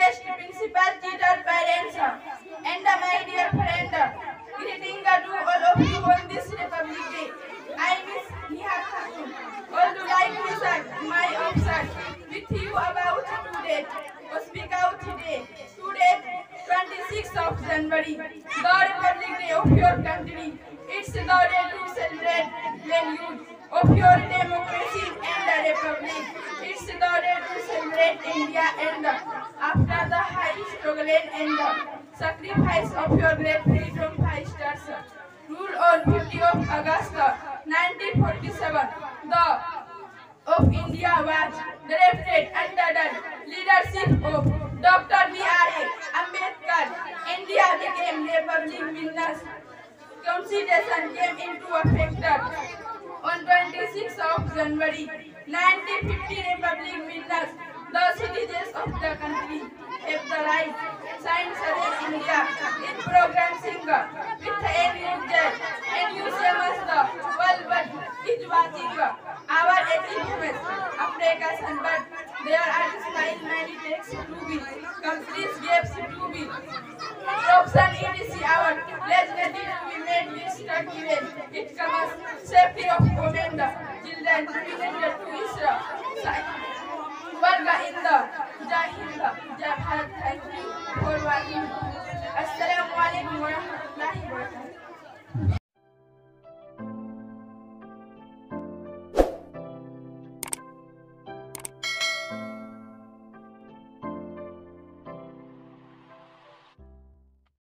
guest, principal, teacher, parents, and my dear friend. Greeting to all of you on this Republic Day. I miss Neha Khatun. All to like to say my officer with you about today. Speak out today. Today, 26th of January, the Republic Day of your country. It's the day to celebrate the youth of your democracy and the Republic. It's the day to celebrate India and after the high struggle and the sacrifice of your great freedom fighters. Rule on 50th of August 1947, the of India was drafted under the leadership of Dr. B.R.A. Ambedkar. India became Republic winners. Constitution came into effect on 26th of January 1950. Republic winners, the citizens of the country have the right sign Southern India in progressing with and museums the world but is watching our achievements. Africa but there are still many takes to be complete gaps to be option etc. Our legislative to be made with stuck given. It covers safety of women, children, related to Israel. Varga in the Jai Hind, Jai Bharat. Thank you for watching. Assalamu alaikum wa rahmatullahi wa barakatuh.